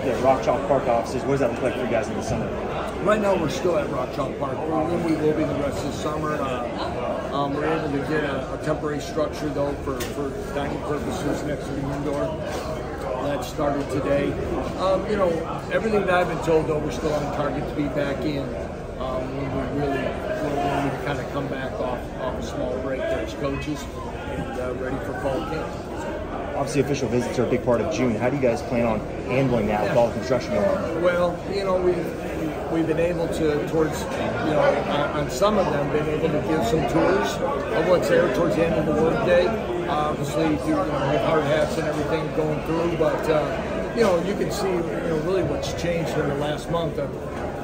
at the Rock Chalk Park offices. What does that look like for you guys in the summer? Right now, we're still at Rock Chalk Park. We will be the rest of the summer. We're able to get a temporary structure, though, for dining purposes next to the indoor. That started today. You know, everything that I've been told, though, we're still on target to be back in when we kind of come back off a small break there as coaches and ready for fall camp. Obviously, official visits are a big part of June. How do you guys plan on handling that with all the construction going on? Well, you know, we've been able to, towards, you know, on some of them, been able to give some tours of what's there towards the end of the workday. Obviously, with hard hats and everything going through, but you know, you can see, you know, really what's changed in the last month. I've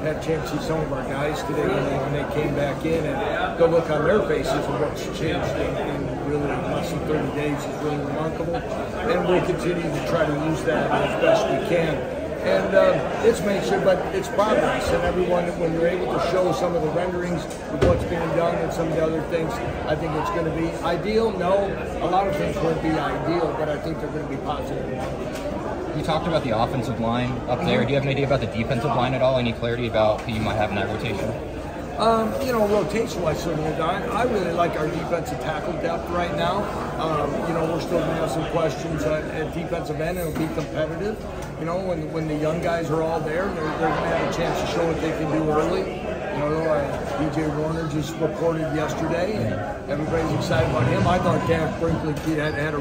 had a chance to see some of our guys today when they came back in, and the look on their faces of what's changed in really less than 30 days is really remarkable. And we'll continue to try to use that as best we can. And it's makeshift, but it's progress. And everyone, when you're able to show some of the renderings of what's being done and some of the other things, I think it's going to be ideal. No, a lot of things won't be ideal, but I think they're going to be positive. You talked about the offensive line up there. Do you have an idea about the defensive line at all? Any clarity about who you might have in that rotation? You know, rotation-wise, I really like our defensive tackle depth right now. You know, we're still going to have some questions at defensive end, and it'll be competitive. You know, when the young guys are all there, they're going to have a chance to show what they can do early. You know, DJ Warner just reported yesterday, and everybody's excited about him. I thought Dan Brinkley had a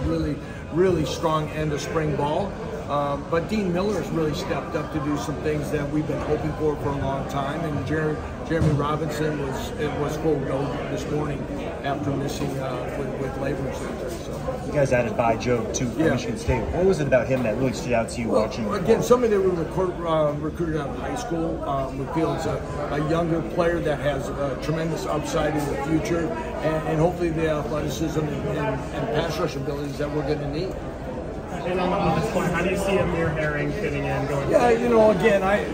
really strong end of spring ball. But Dean Miller has really stepped up to do some things that we've been hoping for a long time. And Jeremy Robinson was full go this morning after missing with labor surgery. So you guys added By Joe to Michigan State. What was it about him that really stood out to you watching? Again, somebody that we recruited out of high school. We feel it's a younger player that has a tremendous upside in the future, and hopefully the athleticism and pass rush abilities that we're going to need. And on this point, how do you see Amir Herring fitting in going forward? Yeah, you know, again, I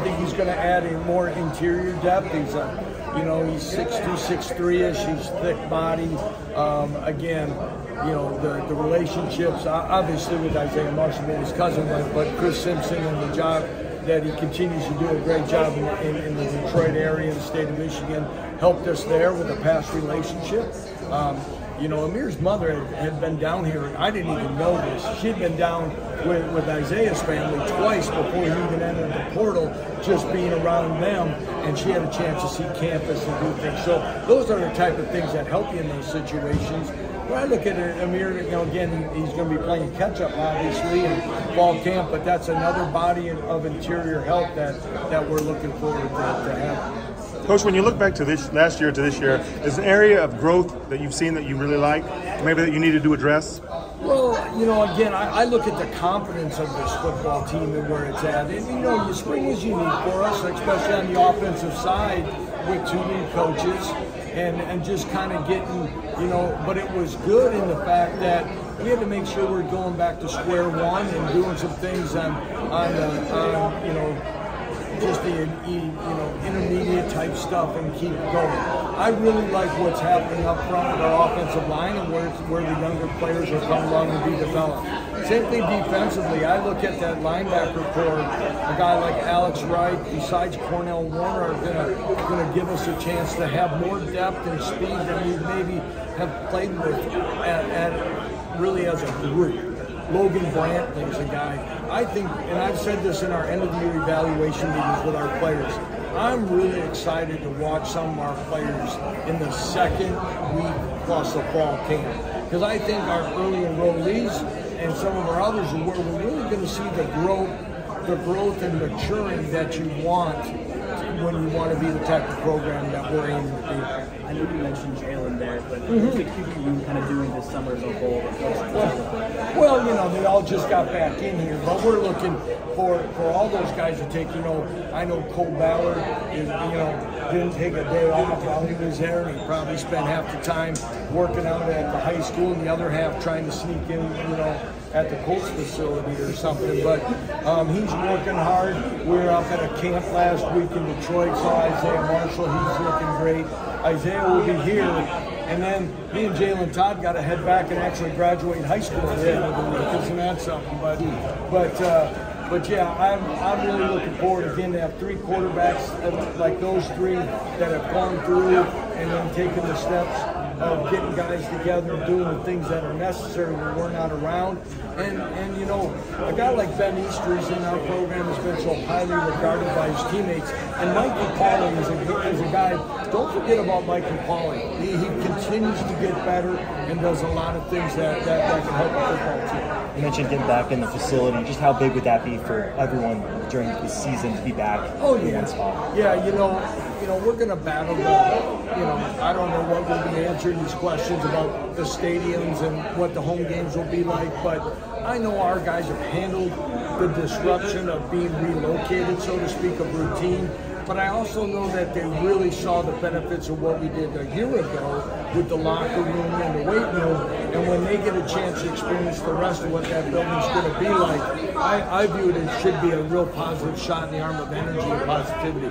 think he's going to add a more interior depth. He's he's 6'2", 6'3"-ish. He's thick body. Again, you know, the relationships, obviously with Isaiah Marshall being his cousin, but Chris Simpson and the job that he continues to do a great job in the Detroit area, in the state of Michigan, helped us there with a past relationship. You know, Amir's mother had been down here, and I didn't even know this. She'd been down with Isaiah's family twice before he even entered the portal, just being around them, and she had a chance to see campus and do things. So those are the type of things that help you in those situations. When I look at it, Amir, you know, again, he's going to be playing catch-up, obviously, in fall camp, but that's another body of interior help that we're looking forward to having. Coach, when you look back to this last year to this year, is an area of growth that you've seen that you really like, maybe that you needed to address? Well, you know, again, I look at the confidence of this football team and where it's at. And, you know, the spring was unique for us, especially on the offensive side with two new coaches and just kind of getting, you know, but it was good in the fact that we had to make sure we're going back to square one and doing some things on you know, just the intermediate type stuff and keep going. I really like what's happening up front with our offensive line and where the younger players are coming along and be developed. Same thing defensively. I look at that linebacker core. A guy like Alex Wright, besides Cornell Warner, are gonna give us a chance to have more depth and speed than we maybe have played with really as a group. Logan Brantley is a guy, I think, and I've said this in our end of the year evaluation meetings with our players, I'm really excited to watch some of our players in the second week plus of fall camp. Because I think our early enrollees and some of our others are where we're really going to see the growth and maturing that you want when you want to be the type of program that we're aiming to be. I know you mentioned Jalen there, but what's the QB kind of doing this summer as a whole? Well, you know, they all just got back in here, but we're looking for all those guys to take, you know, I know Cole Ballard is, you know, didn't take a day off while he was there. He probably spent half the time working out at the high school and the other half trying to sneak in, you know, at the Colts facility or something, but he's working hard. We were up at a camp last week in Detroit, saw Isaiah Marshall, he's looking great. Isaiah will be here, and then me and Jalen Todd got to head back and actually graduate high school at the end of the week. Isn't that something? But But yeah, I'm really looking forward again to have 3 quarterbacks like those 3 that have gone through and then taken the steps of getting guys together and doing the things that are necessary when we're not around. And you know, a guy like Ben Easter is in our program, has been so highly regarded by his teammates. And Mike McCauley is a guy, don't forget about Mike McCauley. He continues to get better and does a lot of things that can help the football team. You mentioned getting back in the facility. Just how big would that be for everyone during the season to be back in one spot? Yeah, you know, we're going to battle I don't know what will be answering these questions about the stadiums and what the home games will be like, but I know our guys have handled the disruption of being relocated, so to speak, of routine. But I also know that they really saw the benefits of what we did a year ago with the locker room and the weight room. And when they get a chance to experience the rest of what that building's going to be like, I view it as should be a real positive shot in the arm of energy and positivity.